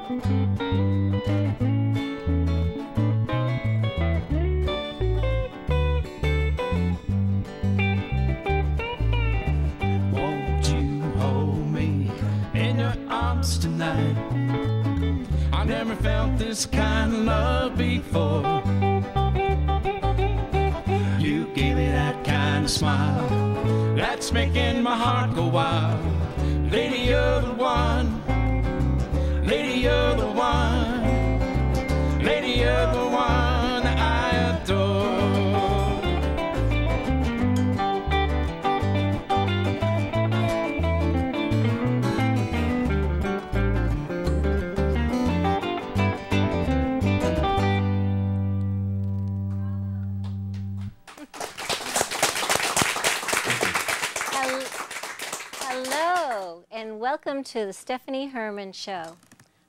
Won't you hold me in your arms tonight? I never felt this kind of love before. You gave me that kind of smile that's making my heart go wild. Lady, you're the one. Lady, you're the one. Lady, you're the one I adore. Hello, and welcome to the Stephanie Herman Show.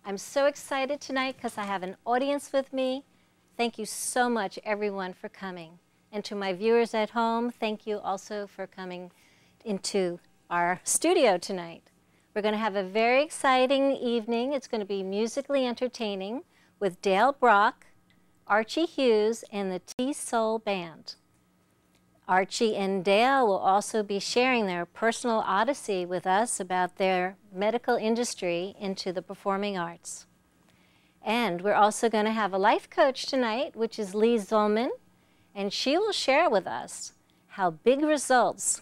I'm so excited tonight because I have an audience with me. Thank you so much, everyone, for coming. And to my viewers at home, thank you also for coming into our studio tonight. We're going to have a very exciting evening. It's going to be musically entertaining with Dale Brock, Archie Hughes, and the T-Soul Band. Archie and Dale will also be sharing their personal odyssey with us about their medical industry into the performing arts. And we're also going to have a life coach tonight, which is Lee Zolman, and she will share with us how big results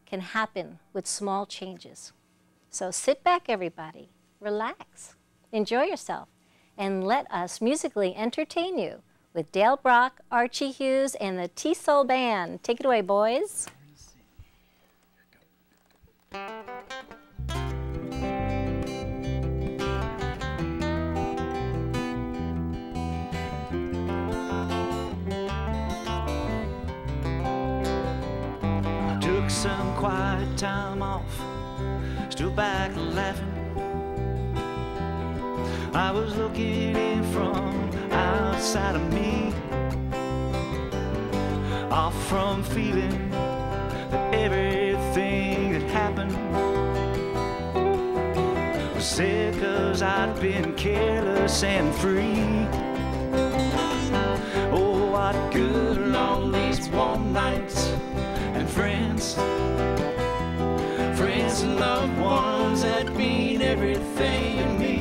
can happen with small changes. So sit back, everybody, relax, enjoy yourself, and let us musically entertain you with Dale Brock, Archie Hughes, and the T-Soul Band. Take it away, boys. I took some quiet time off, stood back laughing. I was looking in from outside of me, off from feeling that everything that happened was said 'cause I'd been careless and free. Oh, what good are all these warm nights and friends, friends and loved ones that mean everything to me.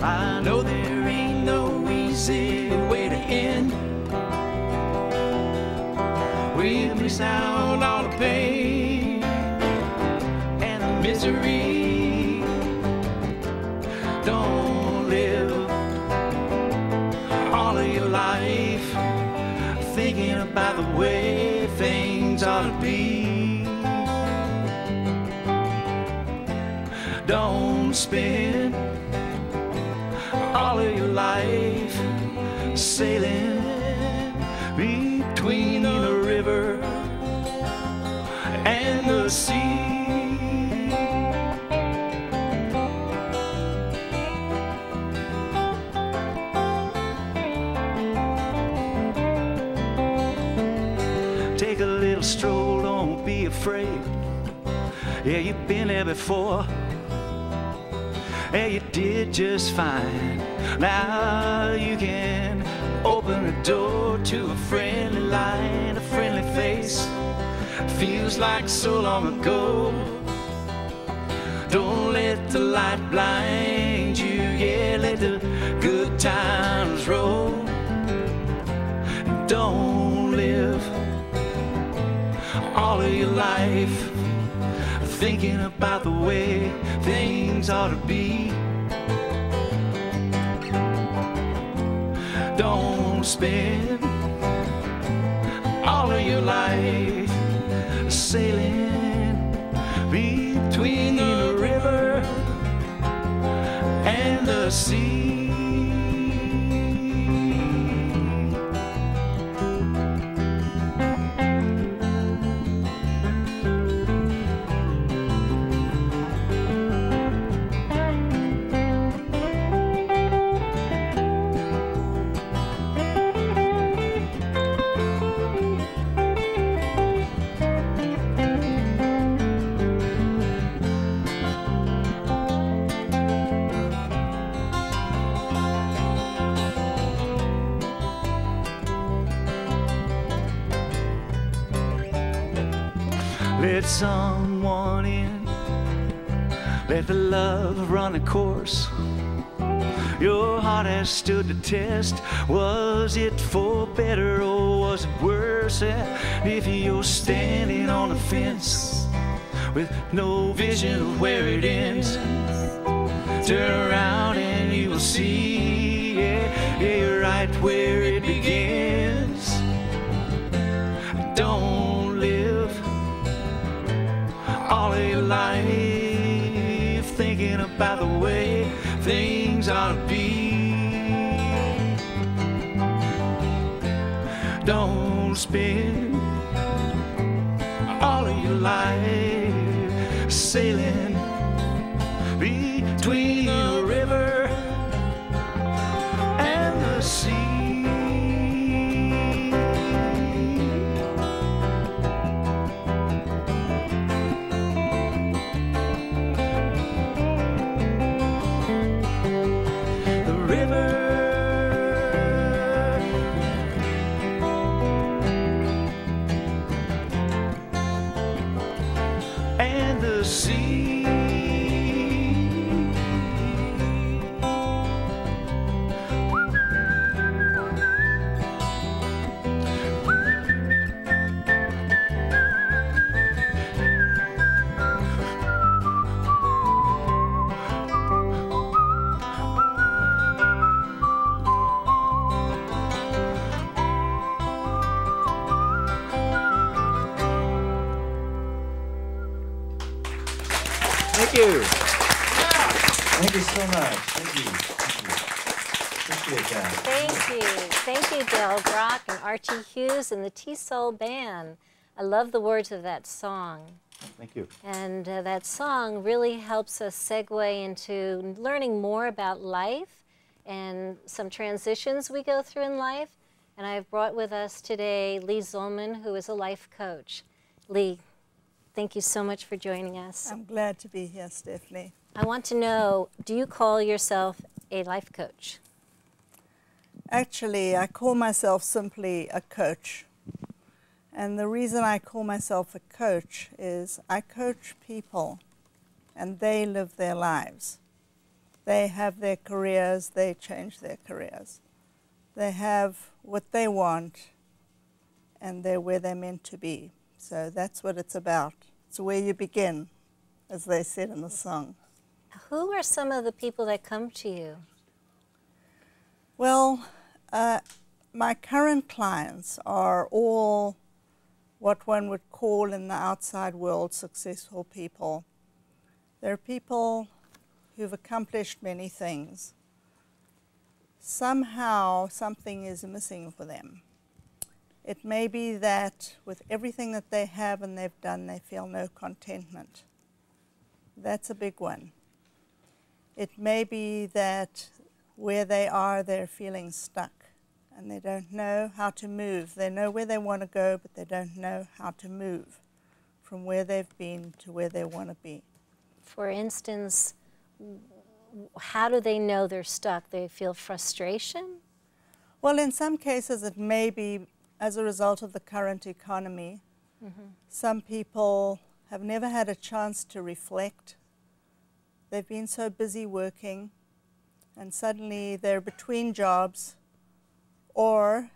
I know there ain't no easy way to end. We've missed out on the pain and the misery. Don't live all of your life thinking about the way things ought to be. Don't spend all of your life sailing between the river and the sea. Take a little stroll, don't be afraid. Yeah, you've been there before. Yeah, you did just fine. Now you can open the door to a friendly light, a friendly face. Feels like so long ago. Don't let the light blind you. Yeah, let the good times roll. And don't live all of your life thinking about the way things ought to be. Don't spend all of your life sailing between the river and the sea. let someone in, let the love run a course. Your heart has stood the test. Was it for better or was it worse? If you're standing on the fence with no vision of where it ends, turn around and you will see, you're right where it begins. Don't live all of your life thinking about the way things ought to be. Don't spend all of your life sailing between the river and the sea. Thank you. Thank you so much. Thank you. Appreciate that. Thank you. Thank you, Del Brock and Archie Hughes and the T-Soul Band. I love the words of that song. Thank you. And that song really helps us segue into learning more about life and some transitions we go through in life. And I've brought with us today Lee Zolman, who is a life coach. Lee, thank you so much for joining us. I'm glad to be here, Stephanie. I want to know, do you call yourself a life coach? Actually, I call myself simply a coach. And the reason I call myself a coach is I coach people and they live their lives. They have their careers, they change their careers. They have what they want and they're where they're meant to be. So that's what it's about. It's where you begin, as they said in the song. Who are some of the people that come to you? Well, my current clients are all what one would call in the outside world successful people. They're people who've accomplished many things. Somehow something is missing for them. It may be that with everything that they have and they've done, they feel no contentment. That's a big one. It may be that where they are, they're feeling stuck and they don't know how to move. They know where they want to go, but they don't know how to move from where they've been to where they want to be. For instance, how do they know they're stuck? They feel frustration? Well, in some cases, it may be as a result of the current economy. Some people have never had a chance to reflect. They've been so busy working, and suddenly they're between jobs, or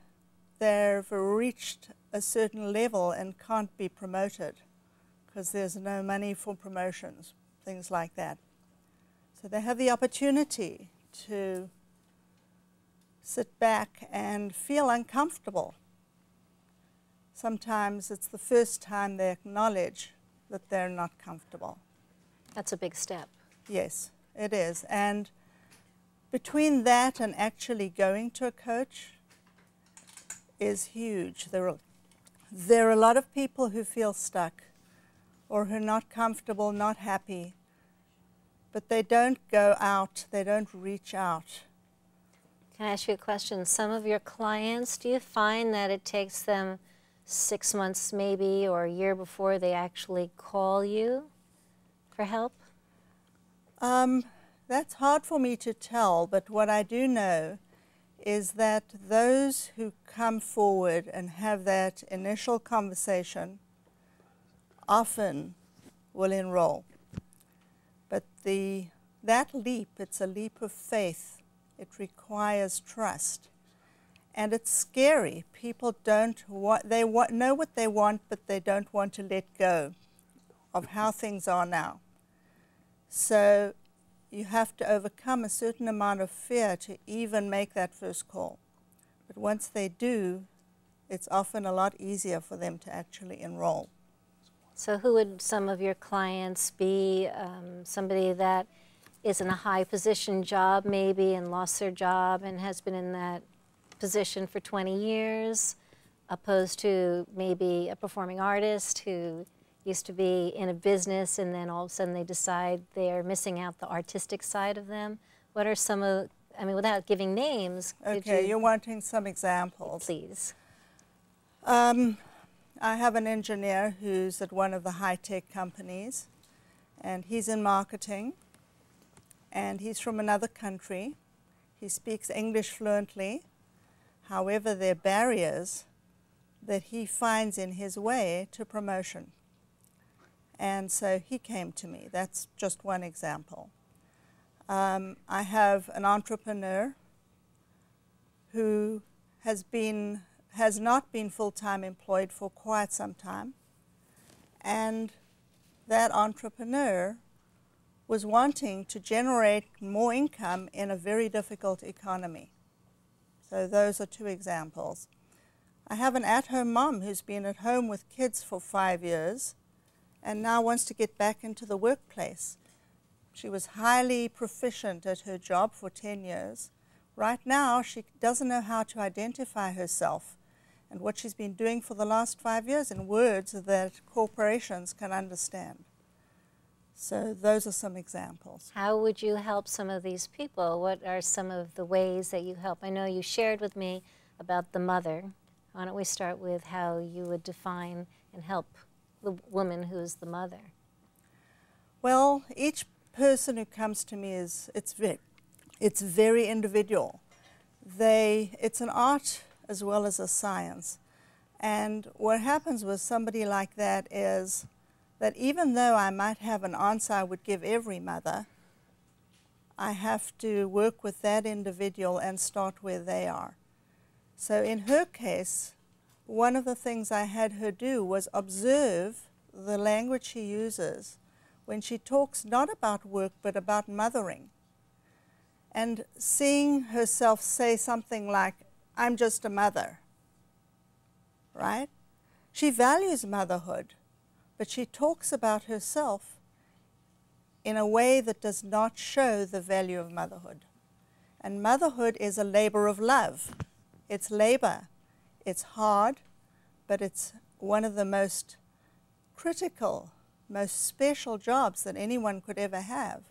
they've reached a certain level and can't be promoted because there's no money for promotions, things like that. So they have the opportunity to sit back and feel uncomfortable. Sometimes it's the first time they acknowledge that they're not comfortable. That's a big step. Yes, it is. And between that and actually going to a coach is huge. There are a lot of people who feel stuck or who are not comfortable, not happy, but they don't go out, they don't reach out. Can I ask you a question? Some of your clients, do you find that it takes them 6 months maybe or a year before they actually call you for help? That's hard for me to tell, but what I do know is that those who come forward and have that initial conversation often will enroll. But that leap, it's a leap of faith. It requires trust. And it's scary. People don't want, know what they want, but they don't want to let go of how things are now. So you have to overcome a certain amount of fear to even make that first call. But once they do, it's often a lot easier for them to actually enroll. So who would some of your clients be? Somebody that is in a high position job maybe and lost their job and has been in that position for 20 years, opposed to maybe a performing artist who used to be in a business and then all of a sudden they decide they're missing out the artistic side of them. What are some of, I mean, without giving names, Okay, you're wanting some examples. Please. I have an engineer who's at one of the high-tech companies, and he's in marketing, and he's from another country. He speaks English fluently. However, there are barriers that he finds in his way to promotion. And so he came to me. That's just one example. I have an entrepreneur who has not been full-time employed for quite some time. And that entrepreneur was wanting to generate more income in a very difficult economy. So those are two examples. I have an at-home mom who's been at home with kids for 5 years and now wants to get back into the workplace. She was highly proficient at her job for 10 years. Right now, she doesn't know how to identify herself and what she's been doing for the last 5 years in words that corporations can understand. So those are some examples. How would you help some of these people? What are some of the ways that you help? I know you shared with me about the mother. Why don't we start with how you would define and help the woman who's the mother? Well, each person who comes to me it's very individual. It's an art as well as a science. And what happens with somebody like that is that even though I might have an answer I would give every mother, I have to work with that individual and start where they are. So in her case, one of the things I had her do was observe the language she uses when she talks not about work but about mothering. And seeing herself say something like, "I'm just a mother," right? She values motherhood, but she talks about herself in a way that does not show the value of motherhood. And motherhood is a labor of love. It's labor. It's hard, but it's one of the most critical, most special jobs that anyone could ever have.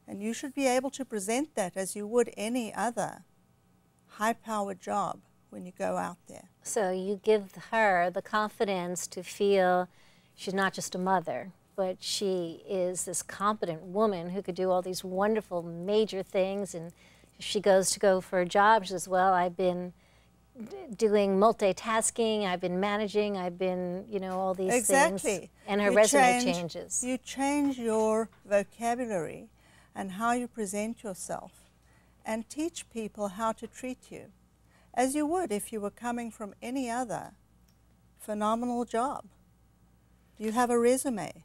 And you should be able to present that as you would any other high-powered job when you go out there. So you give her the confidence to feel she's not just a mother, but she is this competent woman who could do all these wonderful major things. And if she goes to go for a job, she says, well, I've been doing multitasking, I've been managing, I've been, you know, all these things. Exactly. And her resume changes. You change your vocabulary and how you present yourself and teach people how to treat you, as you would if you were coming from any other phenomenal job. You have a resume,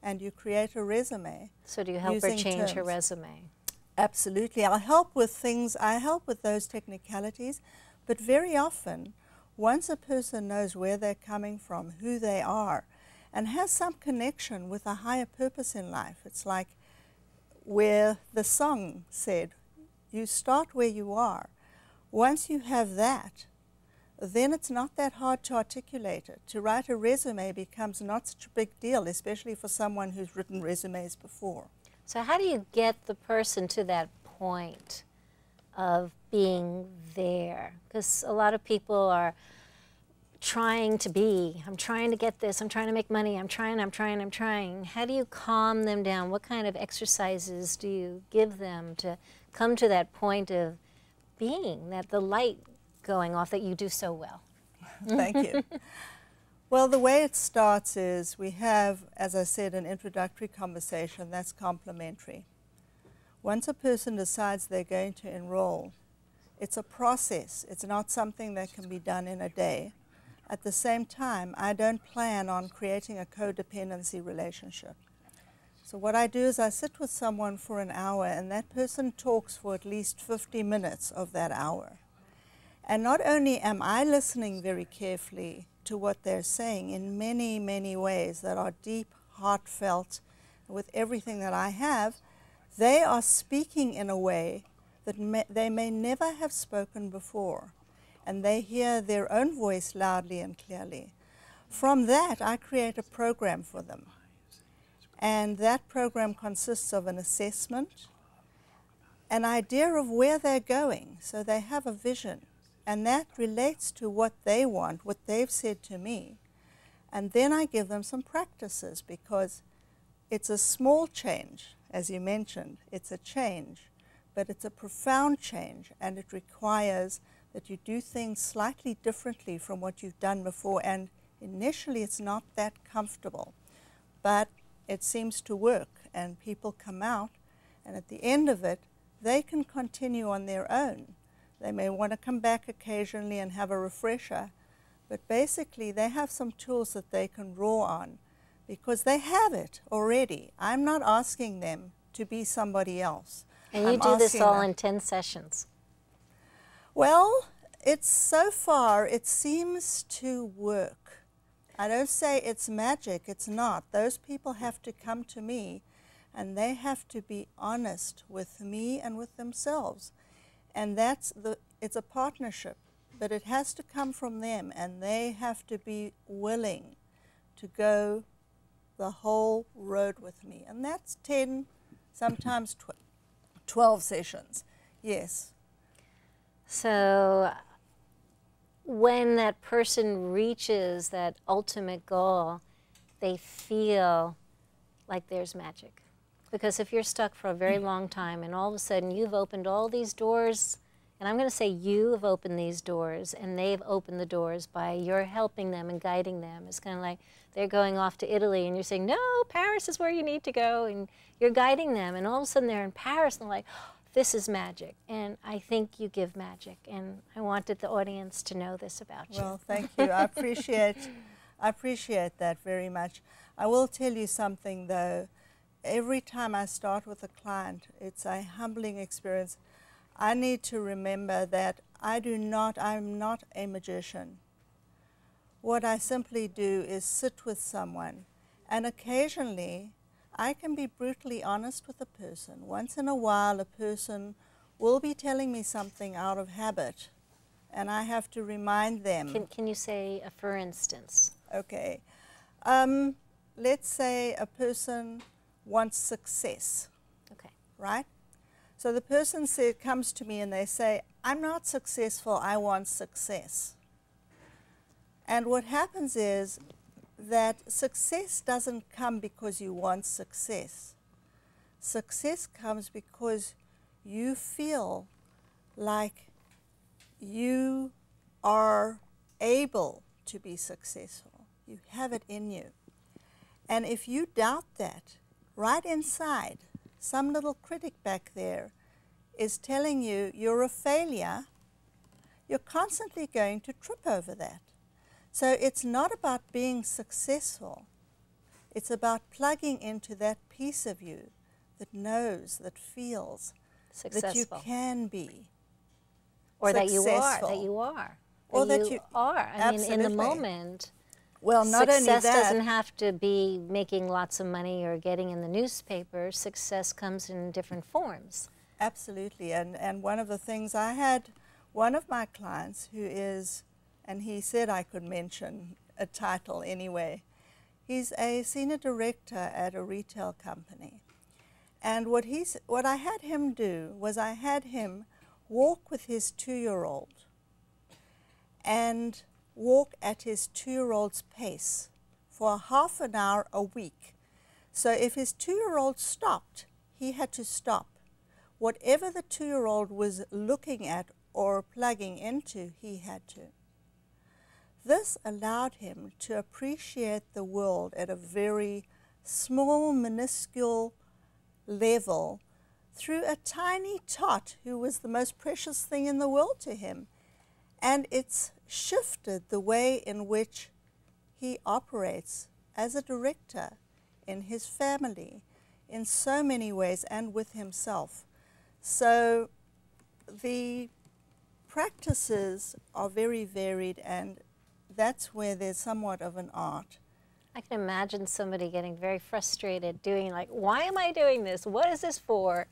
and you create a resume. So do you help her change her resume? Absolutely. I help with those technicalities, but very often, once a person knows where they're coming from, who they are, and has some connection with a higher purpose in life, it's like where the song said, you start where you are. Once you have that, then it's not that hard to articulate it. To write a resume becomes not such a big deal, especially for someone who's written resumes before. So how do you get the person to that point of being there? Because a lot of people are trying to be, I'm trying to get this, I'm trying to make money, I'm trying. How do you calm them down? What kind of exercises do you give them to come to that point of being, that the light going off that you do so well? Thank you. Well, the way it starts is we have, as I said, an introductory conversation that's complimentary. Once a person decides they're going to enroll, it's a process. It's not something that can be done in a day. At the same time, I don't plan on creating a codependency relationship. So what I do is I sit with someone for an hour, and that person talks for at least 50 minutes of that hour. And not only am I listening very carefully to what they're saying in many, many ways that are deep, heartfelt, with everything that I have, they are speaking in a way that they may never have spoken before. And they hear their own voice loudly and clearly. From that, I create a program for them. And that program consists of an assessment, an idea of where they're going, so they have a vision. And that relates to what they want, what they've said to me. And then I give them some practices, because it's a small change, as you mentioned. It's a change, but it's a profound change, and it requires that you do things slightly differently from what you've done before. And initially, it's not that comfortable, but it seems to work, and people come out, and at the end of it, they can continue on their own. They may want to come back occasionally and have a refresher, but basically they have some tools that they can draw on because they have it already. I'm not asking them to be somebody else. And you do this all in 10 sessions? Well, so far it seems to work. I don't say it's magic, it's not. Those people have to come to me, and they have to be honest with me and with themselves. And it's a partnership, but it has to come from them, and they have to be willing to go the whole road with me. And that's 10, sometimes 12 sessions, yes. So when that person reaches that ultimate goal, they feel like there's magic. Because if you're stuck for a very long time and all of a sudden you've opened all these doors, and I'm going to say you have opened these doors and they've opened the doors by your helping them and guiding them. It's kind of like they're going off to Italy and you're saying, no, Paris is where you need to go, and you're guiding them, and all of a sudden they're in Paris and they're like, oh, this is magic. And I think you give magic, and I wanted the audience to know this about you. Well, thank you. I appreciate that very much. I will tell you something though. Every time I start with a client, it's a humbling experience. I need to remember that I'm not a magician. What I simply do is sit with someone, and occasionally I can be brutally honest with a person. Once in a while, a person will be telling me something out of habit, and I have to remind them. Can you say a for instance? Okay. Let's say a person wants success. Okay. Right? So the person comes to me and they say, I'm not successful, I want success. And what happens is that success doesn't come because you want success. Success comes because you feel like you are able to be successful. You have it in you. And if you doubt that, right inside, some little critic back there is telling you you're a failure, you're constantly going to trip over that. So it's not about being successful. It's about plugging into that piece of you that knows, that feels Successful. that you can be. Or successful. that you are. Or that you are. I mean, in the absolutely. moment, Well, not only success that, doesn't have to be making lots of money or getting in the newspaper. Success comes in different forms. absolutely. And one of the things I had, one of my clients who is, and he said I could mention a title anyway, he's a senior director at a retail company. And what I had him do was I had him walk with his 2-year-old and walk at his 2-year-old's pace for half an hour a week. So if his 2-year-old stopped, he had to stop. Whatever the 2-year-old was looking at or plugging into, he had to. This allowed him to appreciate the world at a very small, minuscule level through a tiny tot who was the most precious thing in the world to him. And it's shifted the way in which he operates as a director in his family in so many ways and with himself. So the practices are very varied, and that's where there's somewhat of an art. I can imagine somebody getting very frustrated doing like, why am I doing this? What is this for?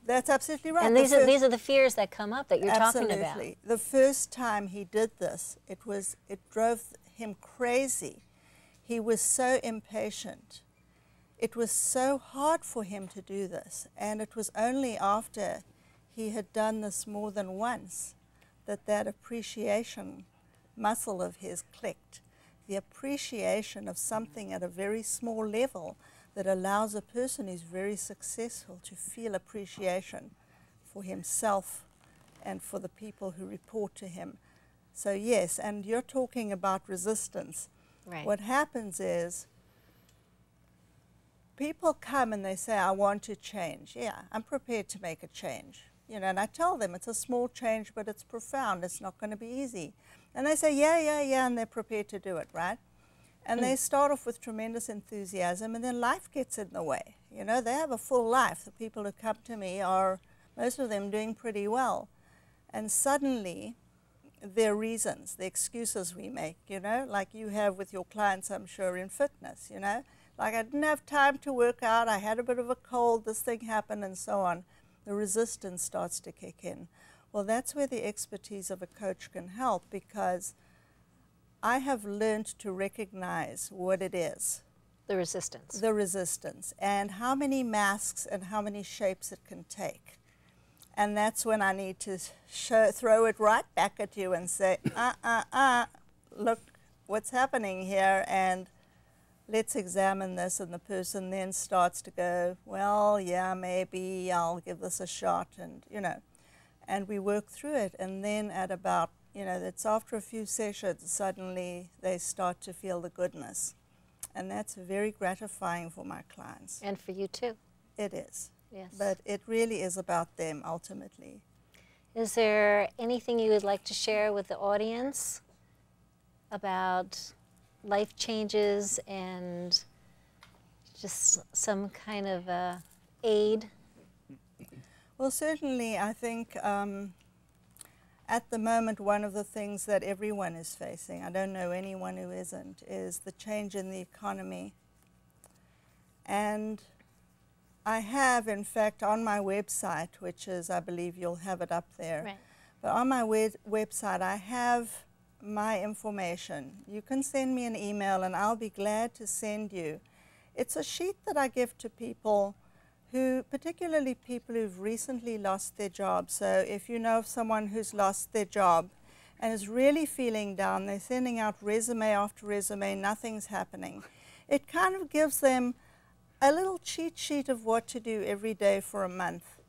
That's absolutely right. And these are the fears that come up that you're talking about. Absolutely. The first time he did this, it drove him crazy. He was so impatient. It was so hard for him to do this, and it was only after he had done this more than once that appreciation muscle of his clicked. The appreciation of something at a very small level that allows a person who's very successful to feel appreciation for himself and for the people who report to him. So yes, and you're talking about resistance. Right. What happens is people come and they say, I want to change. Yeah, I'm prepared to make a change. You know, and I tell them it's a small change, but it's profound. It's not going to be easy. And they say, yeah, and they're prepared to do it, right? And they start off with tremendous enthusiasm, and then life gets in the way. You know, they have a full life. The people who come to me are, most of them, doing pretty well. And suddenly, their reasons, the excuses we make, you know, like you have with your clients, I'm sure, in fitness, you know. Like, I didn't have time to work out, I had a bit of a cold, this thing happened, and so on. The resistance starts to kick in. Well, that's where the expertise of a coach can help, because I have learned to recognize what it is. The resistance. The resistance, and how many masks and how many shapes it can take. And that's when I need to throw it right back at you and say, look what's happening here, and let's examine this. And the person then starts to go, well, yeah, maybe I'll give this a shot, and, you know, and we work through it. And then at about, you know, it's after a few sessions, suddenly they start to feel the goodness. And that's very gratifying for my clients. And for you too. It is. Yes. But it really is about them ultimately. Is there anything you would like to share with the audience about life changes and just some kind of aid? Well, certainly, I think at the moment, one of the things that everyone is facing, I don't know anyone who isn't, is the change in the economy. And I have, in fact, on my website, which is, I believe you'll have it up there, Right. but on my website, I have my information. You can send me an email, and I'll be glad to send you. It's a sheet that I give to people who, particularly people who've recently lost their job. So if you know of someone who's lost their job and is really feeling down, they're sending out resume after resume, nothing's happening. It kind of gives them a little cheat sheet of what to do every day for a month.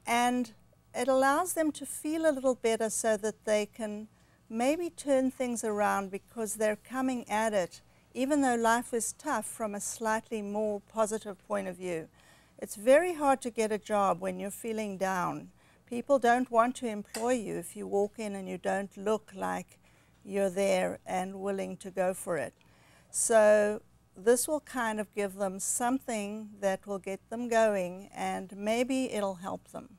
And it allows them to feel a little better so that they can maybe turn things around, because they're coming at it, even though life is tough, from a slightly more positive point of view. It's very hard to get a job when you're feeling down. People don't want to employ you if you walk in and you don't look like you're there and willing to go for it. So this will kind of give them something that will get them going, and maybe it'll help them.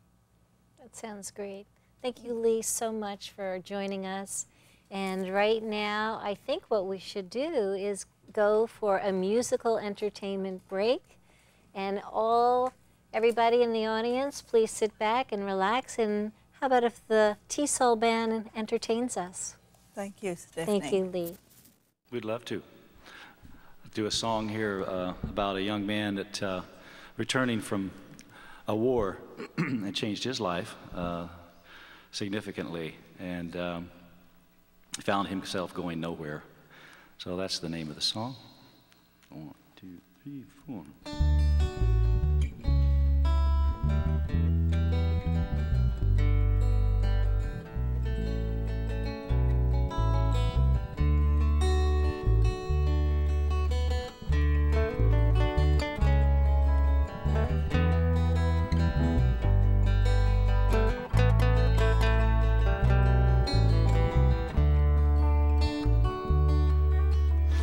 That sounds great. Thank you, Lee, so much for joining us. And right now, I think what we should do is go for a musical entertainment break. And everybody in the audience, please sit back and relax. And how about if the T-Soul Band entertains us? Thank you, Stephanie. Thank you, Lee. We'd love to do a song here about a young man that returning from a war and changed his life significantly, and found himself going nowhere. So that's the name of the song. 1, 2, 3, 4.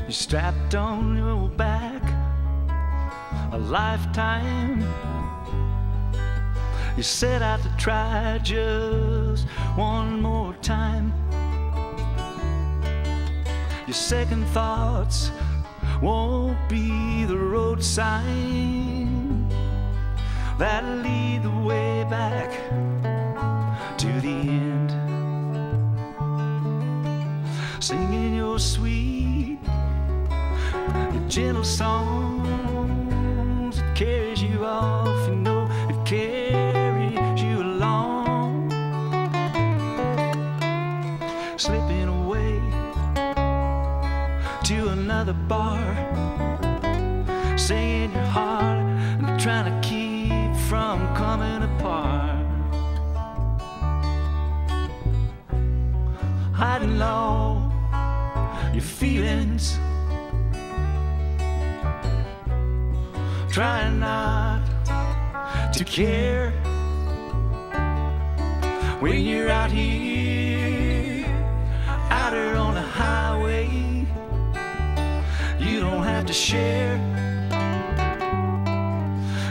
You're strapped on your back a lifetime. You set out to try just one more time. Your second thoughts won't be the road sign that'll lead the way back to the end. Singing your sweet, your gentle songs, it carries you off, you know, it carries you along. Slipping away to another bar, singing your heart and trying to keep from coming apart. Hiding all your feelings, trying not to care when you're out here, out there on the highway. You don't have to share.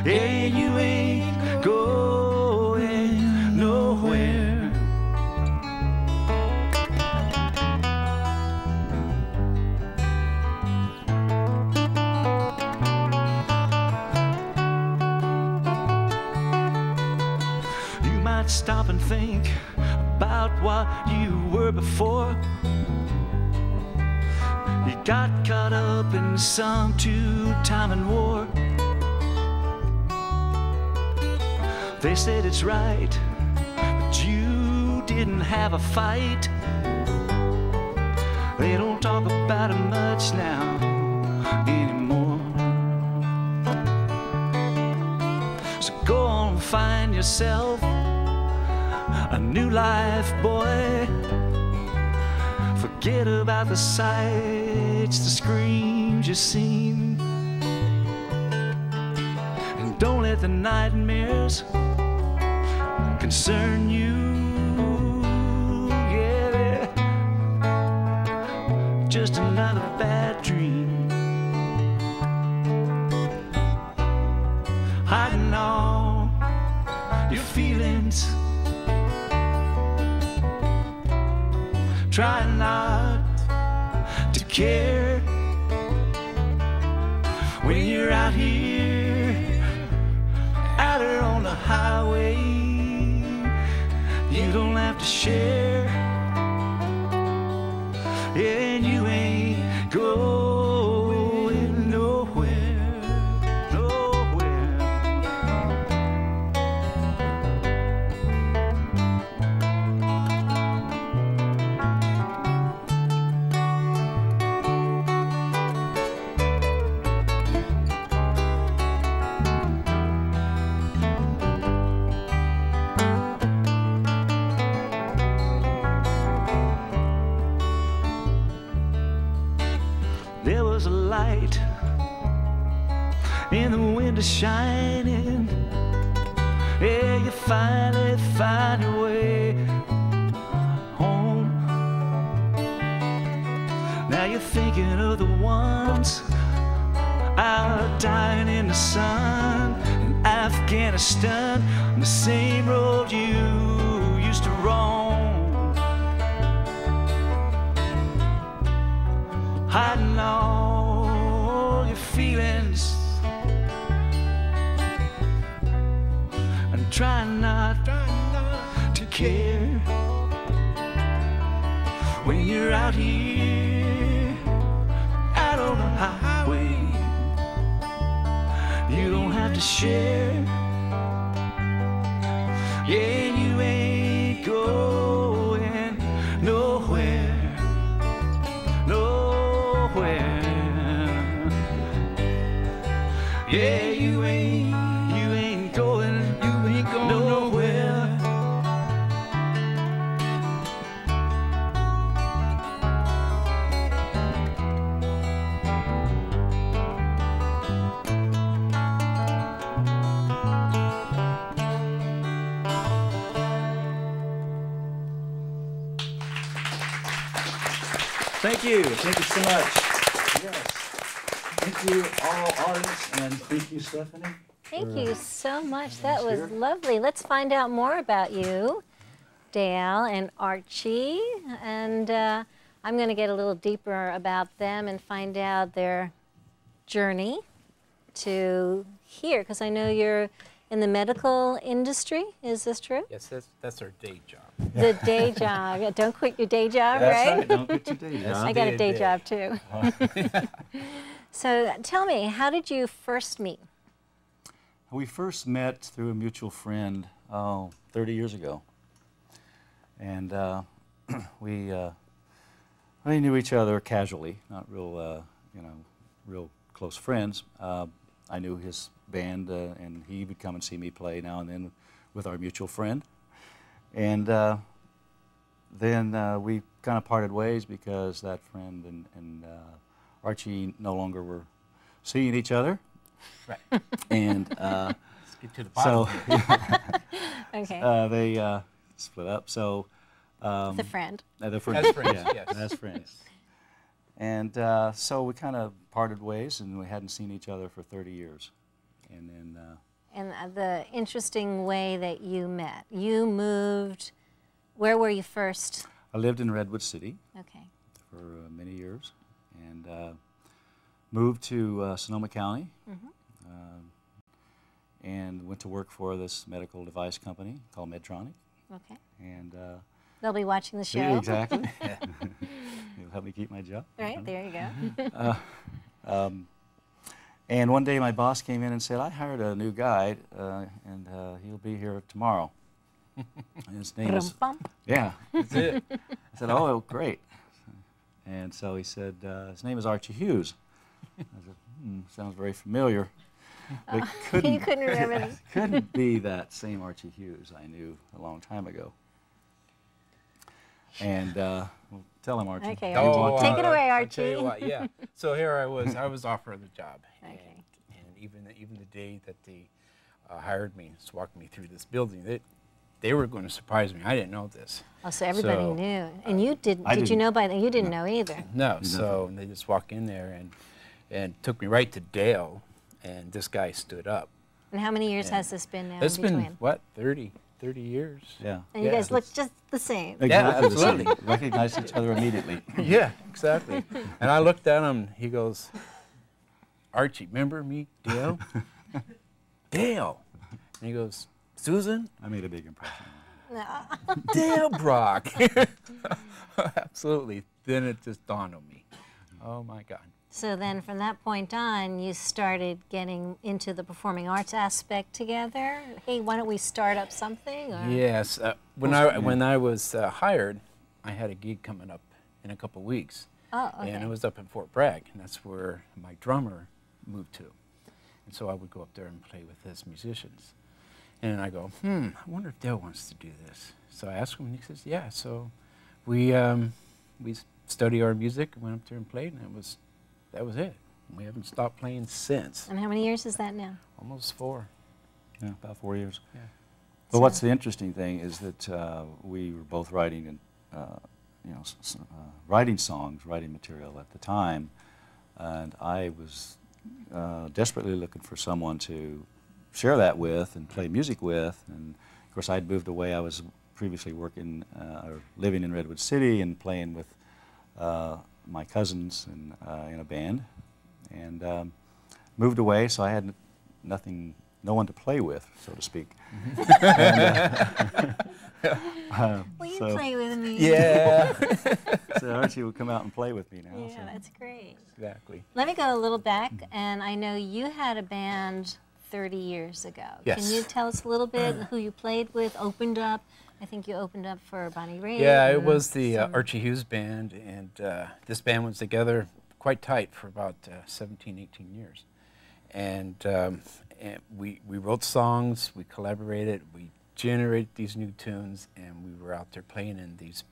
Yeah, you ain't going nowhere. You might stop and think about what you were before. You got caught up in some two-timing war. They said it's right, but you didn't have a fight. They don't talk about it much now anymore. So go on, find yourself a new life, boy. Forget about the sights, the screams you've seen, and don't let the nightmares concern you. Yeah, they're just another bad dream. Hiding all your feelings, try not to care when you're out here, out there on the highway. You don't have to share. Yeah, and you ain't going nowhere, nowhere. There was a light in the window shining. Yeah, you finally find your way home. Now you're thinking of the ones out dying in the sun in Afghanistan, on the same road you used to roam. Hiding all your feelings and trying not to care when you're out here, out on the highway. You don't have to share. Yeah, you ain't going nowhere, nowhere. Yeah, you ain't going nowhere. Thank you so much. Yes. Thank you, all audience, and thank you, Stephanie. Thank you so much. That was lovely. Let's find out more about you, Dale and Archie. And I'm going to get a little deeper about them and find out their journey to here, because I know you're in the medical industry. Is this true? Yes, that's our day job. The day job. Don't quit your day job, That's right? right. Don't quit your day job. I got a day job too. So tell me, how did you first meet? We first met through a mutual friend 30 years ago. And we knew each other casually, not real, real close friends. I knew his band, and he would come and see me play now and then with our mutual friend. And then we kind of parted ways because that friend and Archie no longer were seeing each other. Right. And Let's get to the bottom. so Okay. they split up. So The friend. the friend. As friends, yeah, yes. as friends. And so we kind of parted ways, and we hadn't seen each other for 30 years. And then And the interesting way that you met. You moved, where were you first? I lived in Redwood City Okay. for many years, and moved to Sonoma County, and went to work for this medical device company called Medtronic. Okay. And They'll be watching the show. yeah, exactly. It'll help me keep my job. Right, there you go. And one day my boss came in and said, I hired a new guy, and he'll be here tomorrow. And his name is, Rum-bum. yeah. That's it. I said, oh, great. And so he said, his name is Archie Hughes. I said, sounds very familiar. But You couldn't remember this. couldn't be that same Archie Hughes I knew a long time ago. And well, tell him, Archie. Okay, Oh, Archie. Take it away, I'll tell you Archie. what, yeah. So here I was offered the job. Okay. And even the day that they hired me, just walked me through this building, they were going to surprise me. I didn't know this. Oh, so everybody So, knew. And you didn't. I Did you didn't. know by then? You didn't know either. No, so they just walked in there and took me right to Dale, and this guy stood up. And how many years Yeah. has this been now? It's in been, between? what, 30 years? Yeah. And you yeah, guys look just the same. Exactly the same. absolutely. Recognized each other immediately. Yeah, exactly. And I looked at him, he goes, Archie, remember me, Dale? Dale. And he goes, Susan? I made a big impression. Dale Brock. Absolutely. Then it just dawned on me. Oh my God. So then from that point on, you started getting into the performing arts aspect together. Hey, why don't we start up something? Or? Yes. When I was hired, I had a gig coming up in a couple weeks. Oh, okay. And it was up in Fort Bragg, and that's where my drummer moved to. And so I would go up there and play with his musicians. And I go, I wonder if Dale wants to do this. So I asked him, and he says, yeah. So we studied our music, went up there and played, and that was it. We haven't stopped playing since. And how many years is that now? Almost 4. Yeah, about 4 years. Yeah. But what's the interesting thing is that we were both writing writing songs, writing material at the time, and I was desperately looking for someone to share that with and play music with. And of course, I'd moved away. I was previously working or living in Redwood City and playing with my cousins and, in a band, and moved away, so I had no one to play with, so to speak. Will you so- play with me? Yeah. So Archie would come out and play with me now. Yeah, so. that's great. Exactly. Let me go a little back, and I know you had a band 30 years ago. Yes. Can you tell us a little bit who you played with, opened up? I think you opened up for Bonnie Raitt. Yeah, it was the some- Archie Hughes band, and this band was together quite tight for about 17, 18 years. And we wrote songs, we collaborated, we generated these new tunes, and we were out there playing in these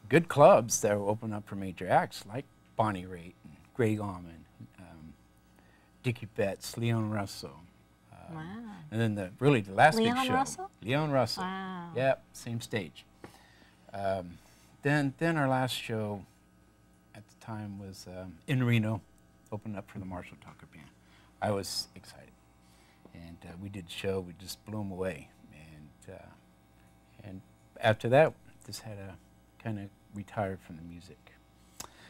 good clubs that were open up for major acts like Bonnie Raitt, and Greg Allman, Dickie Betts, Leon Russell. Wow. And then the last Leon big show. Russell? Leon Russell. Wow. Yep, same stage. Then our last show at the time was in Reno, opened up for the Marshall Tucker Band. I was excited. And we did a show, we just blew them away. And after that, just had to kind of retire from the music.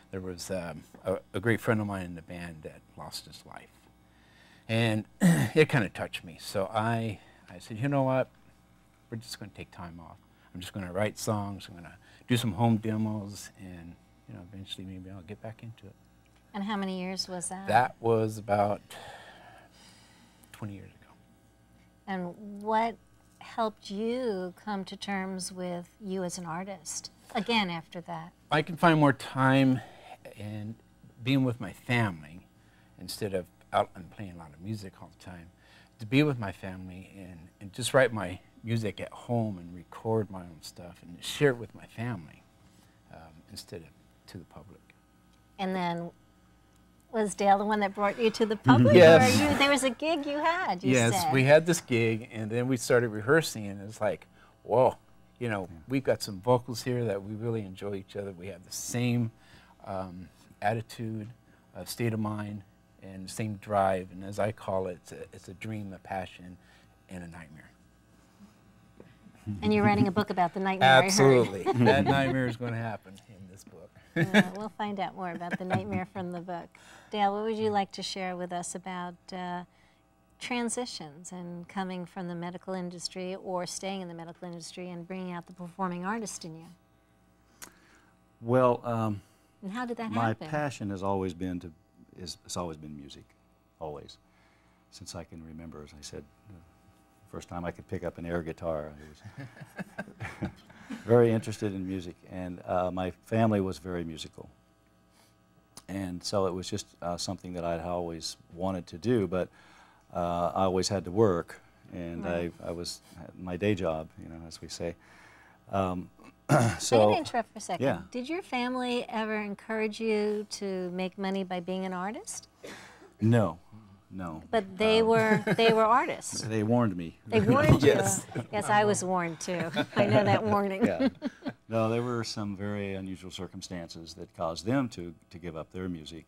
There was a great friend of mine in the band that lost his life. And it kind of touched me. So I said, you know what? We're just going to take time off. I'm just going to write songs. I'm going to do some home demos. And, you know, eventually maybe I'll get back into it. And how many years was that? That was about 20 years ago. And what helped you come to terms with you as an artist, again, after that? I can find more time and being with my family instead of out and playing a lot of music all the time, to be with my family and just write my music at home and record my own stuff and share it with my family instead of to the public. And then was Dale the one that brought you to the public? Yes. Or there was a gig you had, you Yes, said. we had this gig, and then we started rehearsing, and it's like, whoa, you know, we've got some vocals here that we really enjoy each other. We have the same attitude, state of mind, and the same drive, and as I call it, it's a dream, a passion, and a nightmare. And you're writing a book about the nightmare, Absolutely. That nightmare is going to happen in this book. We'll find out more about the nightmare from the book. Dale, what would you like to share with us about transitions and coming from the medical industry or staying in the medical industry and bringing out the performing artist in you? Well, And how did that my happen? passion has always been it's always been music, always. Since I can remember, as I said, the first time I could pick up an air guitar, I was very interested in music, and my family was very musical. And so it was just something that I'd always wanted to do, but I always had to work, and Right. I was my day job, you know, as we say. I'm So going to interrupt for a second. yeah. Did your family ever encourage you to make money by being an artist? no, no. But they were artists. They warned me. They warned you. Yes. Yes, I was warned too. I know that warning. Yeah. No, there were some very unusual circumstances that caused them to give up their music.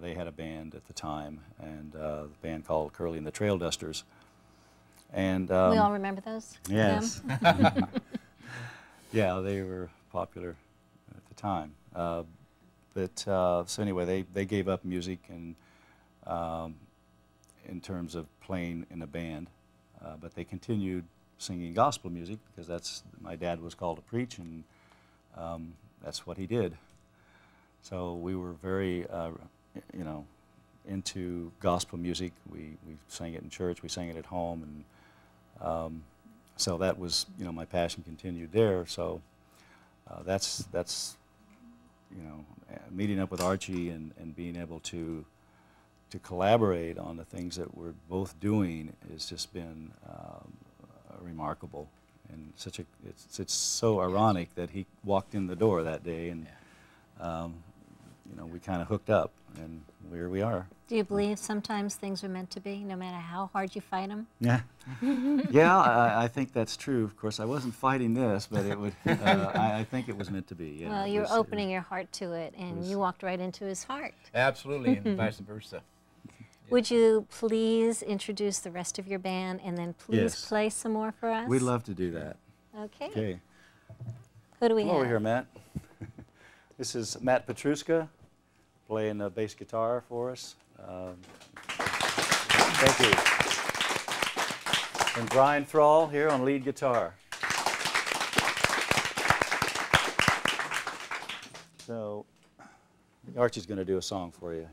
They had a band at the time, and the band called Curly and the Trail Dusters. And We all remember those? yes. Them? Yeah, they were popular at the time. So anyway, they gave up music and in terms of playing in a band, but they continued singing gospel music because my dad was called to preach, and that's what he did. So we were very, you know, into gospel music. We sang it in church, we sang it at home, and so that was, you know, my passion continued there. So that's you know, meeting up with Archie and being able to collaborate on the things that we're both doing has just been remarkable. And it's so ironic that he walked in the door that day, and you know, we kind of hooked up, and here we are. Do you believe sometimes things are meant to be, no matter how hard you fight them? Yeah, yeah, I think that's true. Of course, I wasn't fighting this, but it would. I think it was meant to be. Yeah, Well, you're opening your heart to it, and you walked right into his heart. Absolutely, and vice versa. Would you please introduce the rest of your band, and then please Yes. play some more for us? We'd love to do that. Okay. Okay, Who do we come have? over here, Matt. This is Matt Petrushka playing the bass guitar for us. Thank you. And Brian Thrall here on lead guitar. So Archie's going to do a song for you.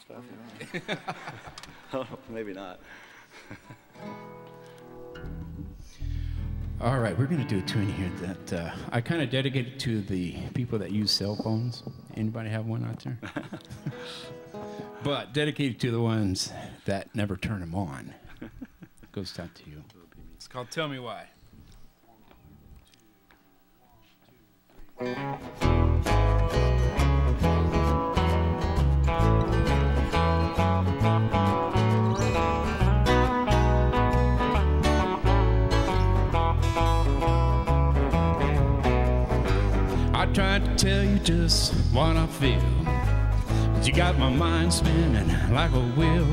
Stuff, oh, maybe not. All right, we're going to do a tune here that I kind of dedicated to the people that use cell phones. Anybody have one out there? But dedicated to the ones that never turn them on. Goes out to you. It's called Tell Me Why. I've tried to tell you just what I feel, but you got my mind spinning like a wheel.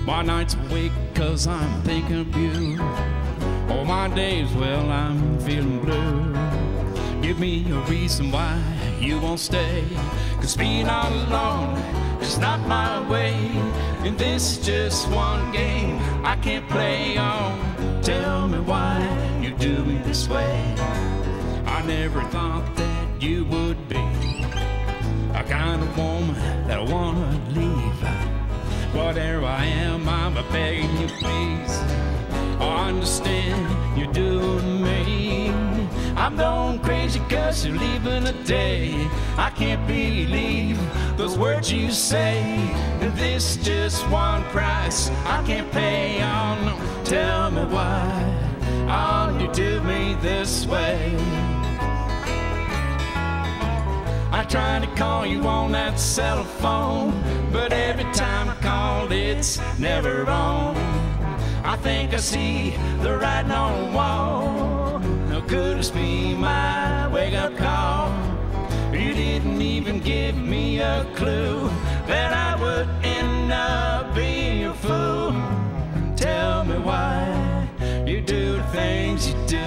My nights awake 'cause I'm thinking of you. All my days, well, I'm feeling blue. Give me a reason why you won't stay, 'cause being all alone is not my way. And this is just one game I can't play on. Tell me why you do me this way. I never thought that you would be a kind of woman that I wanna leave. Whatever I am, I'm begging you please, I understand you're doing me. I'm going crazy 'cause you're leaving today. I can't believe those words you say. This is just one price I can't pay on. No, tell me why you do me this way. I tried to call you on that cell phone, but every time I called, it's never on. I think I see the writing on the wall. Now could this be my wake-up call? You didn't even give me a clue that I would end up being a fool. Tell me why you do the things you do.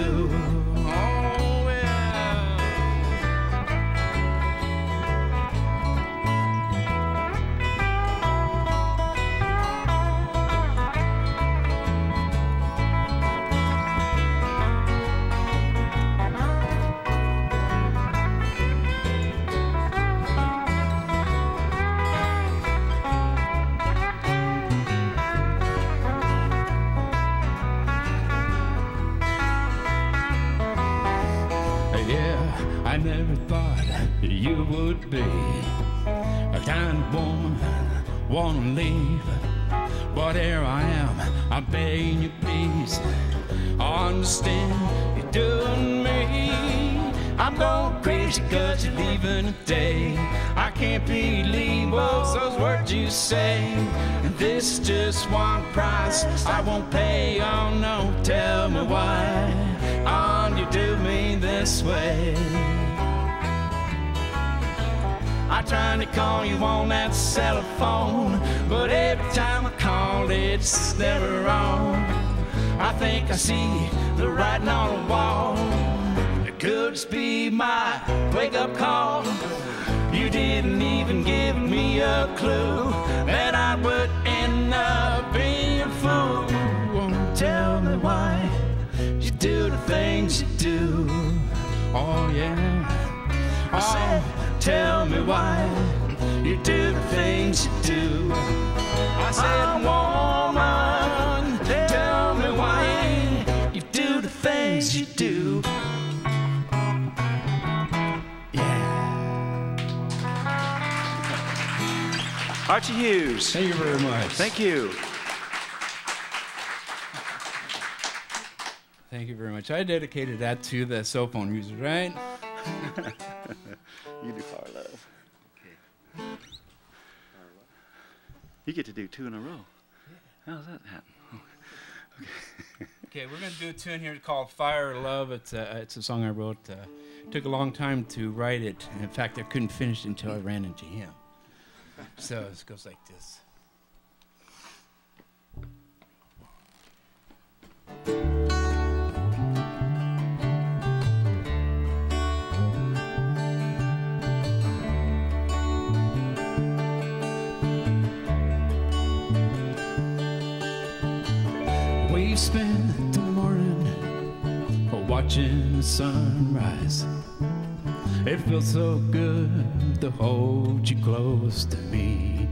I never thought you would be a kind of woman wanna leave. But here I am, I'm begging you please, I understand you're doing me. I'm going crazy 'cause you're leaving today. I can't believe those words you say. This is just one price I won't pay. Oh no, tell me why you do me this way. I tried to call you on that cell phone, but every time I call, it's never on. I think I see the writing on the wall. It could just be my wake-up call. You didn't even give me a clue that I would end up being a fool. Tell me why you do the things you do. Oh yeah. I said, tell me why you do the things you do. I said, woman, tell me why you do the things you do. Yeah. Archie Hughes. Thank you very much. Thank you. Thank you very much. I dedicated that to the cell phone users, right? You do Power Love. Okay. You get to do 2 in a row. Yeah. How's that happen? Oh. Okay. Okay, we're going to do a tune here called Fire Love. It's a song I wrote. It took a long time to write it. In fact, I couldn't finish it until I ran into him. So it goes like this. We spent the morning watching the sunrise. It feels so good to hold you close to me.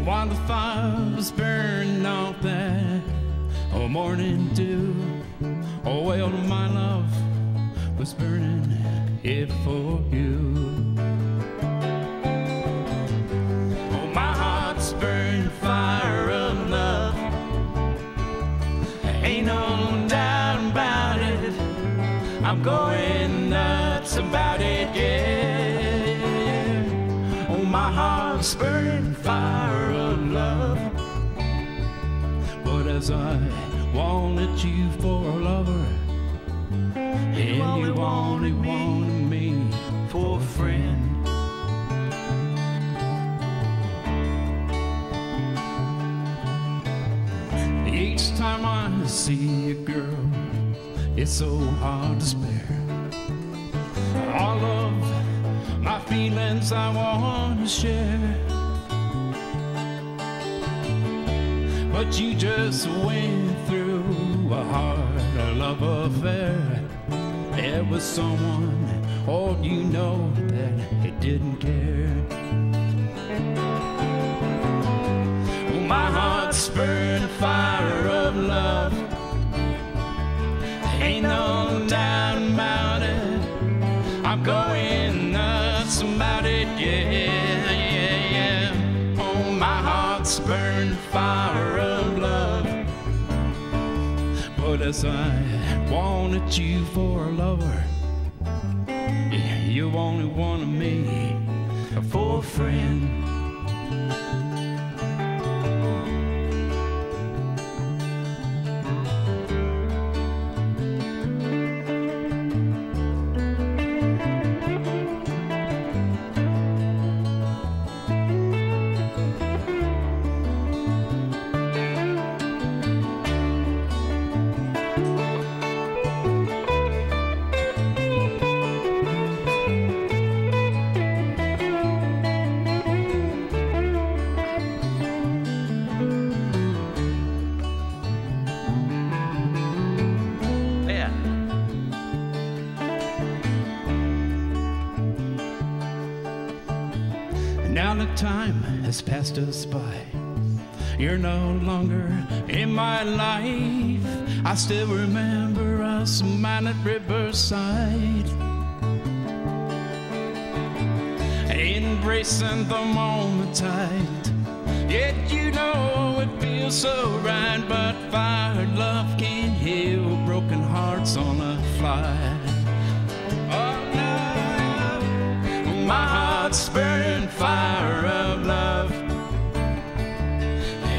While the fire was burning off that morning dew, oh well, my love was burning here for you. Burn fire of love, ain't no doubt about it. I'm going nuts about it, yeah. Oh, my heart's burning fire of love. But as I wanted you for a lover, You only wanted me for a friend. Each time I see a girl, it's so hard to spare. All of my feelings I want to share, but you just went through a hard love affair. There was someone, oh, you know that it didn't care. Well, my heart's burning fire of love. Ain't no doubt about it. I'm going nuts about it, yeah, yeah, yeah. Oh, my heart's burning fire of love. But as I wanted you for a lover, you only wanted me for a friend. Now the time has passed us by. You're no longer in my life. I still remember us man at Riverside, embracing the moment tight. Yet you know it feels so right, but fired love can't heal broken hearts on a fly. Oh no, my heart's burning fire of love.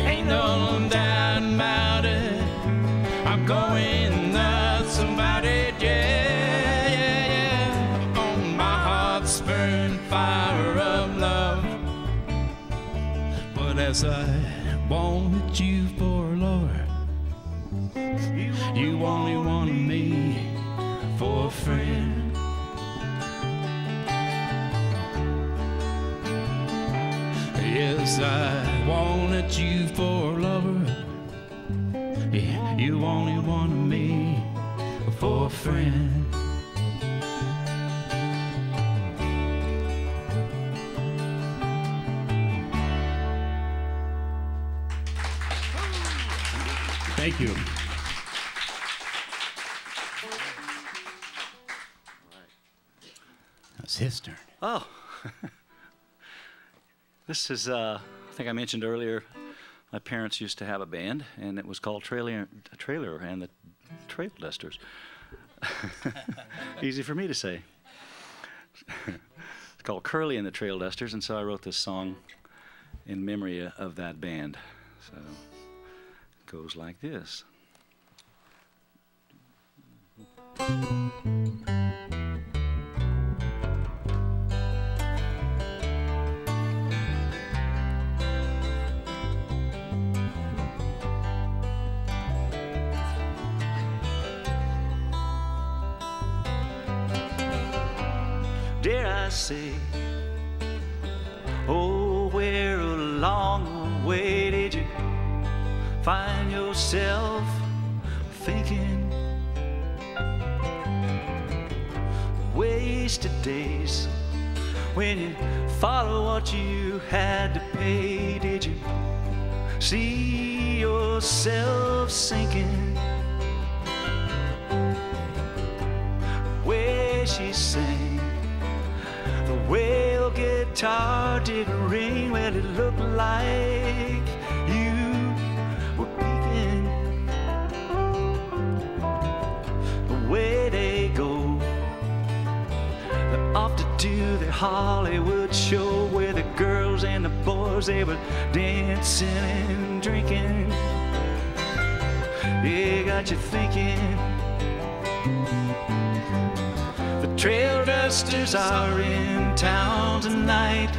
Ain't no doubt about it. I'm going nuts about it, yeah, yeah, yeah. Oh, my heart's burning fire of love. But as I wanted you for a lover, you only wanted me for a friend. Yes, I wanted you for a lover. Yeah, you only wanted me for a friend. Thank you. That's his turn. Oh. This is, I think I mentioned earlier, my parents used to have a band, and it was called Trailer and the Trail Dusters. Easy for me to say. It's called Curly and the Trail Dusters, and so I wrote this song in memory of that band. So it goes like this. Dare I say, oh, where along the way did you find yourself thinking? Wasted days when you follow what you had to pay. Did you see yourself sinking? Where she sang, the whale guitar didn't ring. Well, it looked like you were peeking. Away they go, they're off to do their Hollywood show, where the girls and the boys, they were dancing and drinking. They got you thinking, dusters are in town tonight.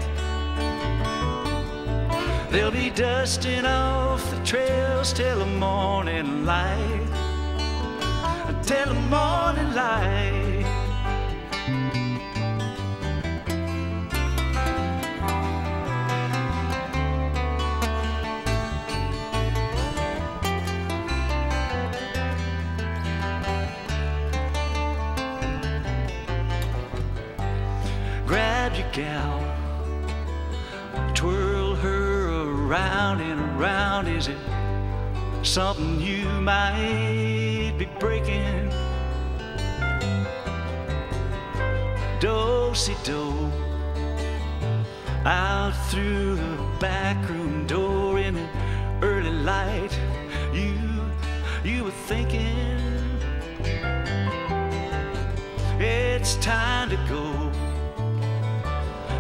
They'll be dusting off the trails till the morning light. Till the morning light. Grab your gal, twirl her around and around. Is it something you might be breaking? Do-si-do, out through the back room door in the early light. You were thinking it's time to go.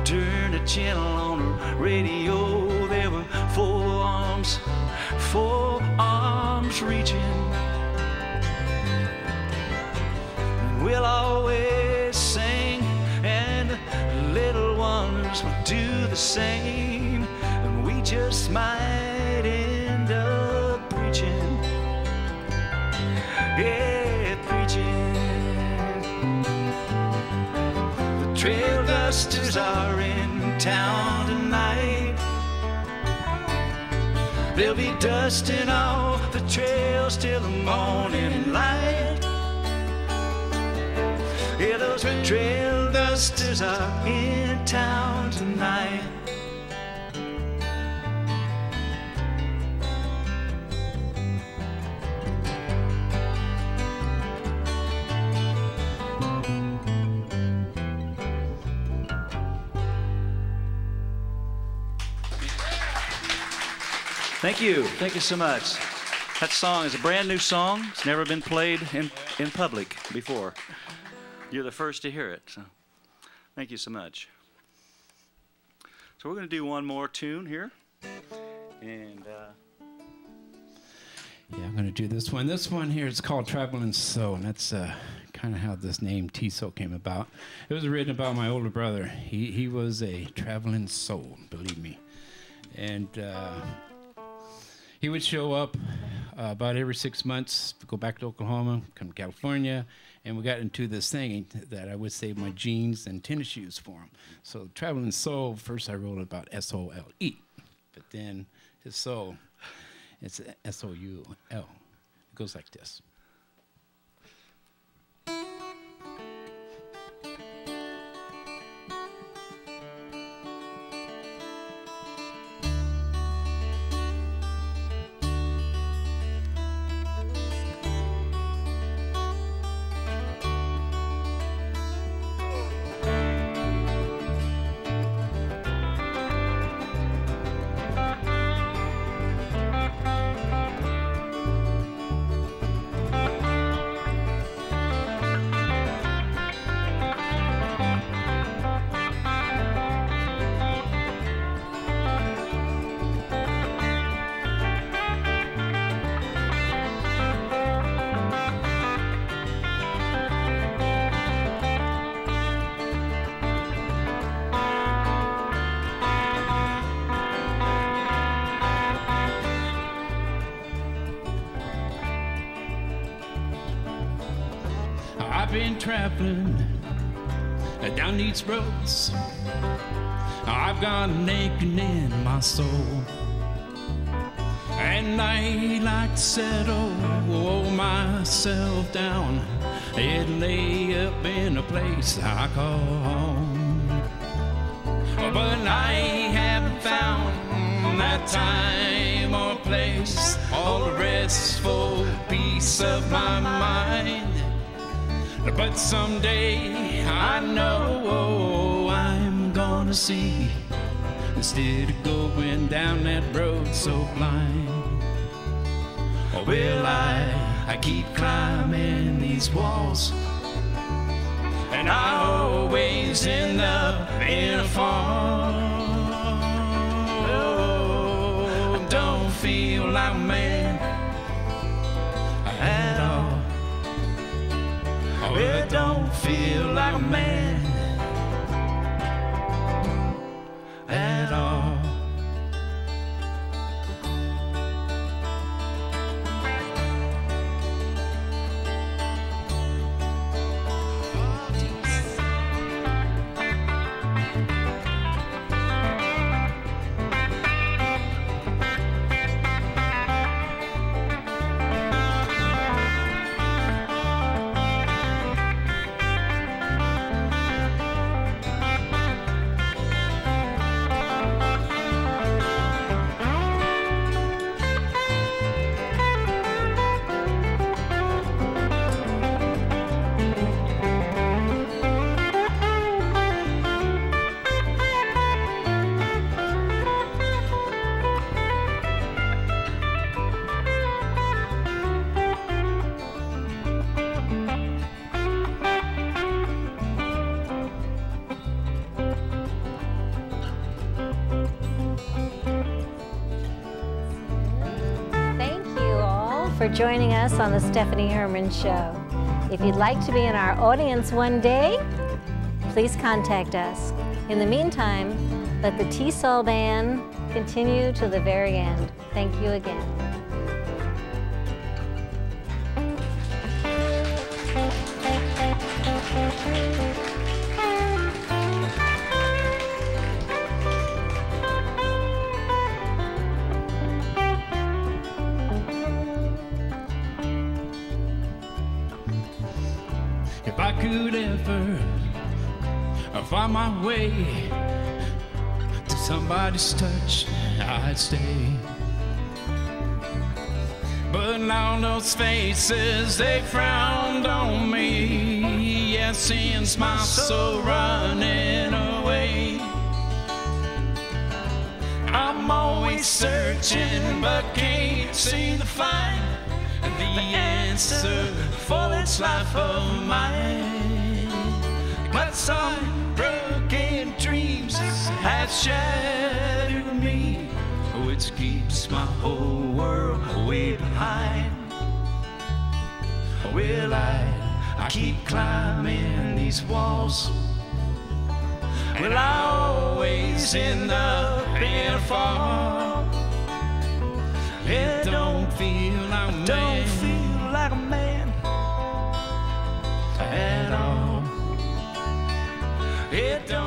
Turn the channel on the radio. There were four arms reaching. We'll always sing, and the little ones will do the same. And we just might end up preaching. Yeah, preaching. The trail dusters are in town tonight. They'll be dusting off the trails till the morning light. Yeah, those trail dusters are in town tonight. Thank you. Thank you so much. That song is a brand new song. It's never been played in public before. You're the first to hear it. So thank you so much. So we're going to do one more tune here. And yeah, I'm going to do this one. This one here is called Traveling Soul, and that's kind of how this name T-Soul came about. It was written about my older brother. He was a traveling soul, believe me. And he would show up about every 6 months, go back to Oklahoma, come to California, and we got into this thing that I would save my jeans and tennis shoes for him. So Traveling Soul, first I wrote about S-O-L-E, but then his soul, it's S-O-U-L. It goes like this. I've been traveling down these roads. I've got an aching in my soul, and I like to settle myself down and lay up in a place I call home. But I haven't found that time or place, all the restful peace of my mind. But someday I know I'm gonna see, instead of going down that road so blind. Well, I keep climbing these walls, and I always end up in a fall. Oh, don't feel like a man at all. Well, it don't feel like a man for joining us on the Stephanie Herman Show. If you'd like to be in our audience one day, please contact us. In the meantime, let the T-Sol Band continue to the very end. Thank you again. If I could ever find my way to somebody's touch, I'd stay. But now those faces, they frowned on me. Yeah, since my soul running away. I'm always searching, but can't seem to find the answer for this life of mine. But some broken dreams have shattered me, which keeps my whole world way behind. Will I keep climbing these walls? Will I always end up in a fall? It don't feel like a man at all. It don't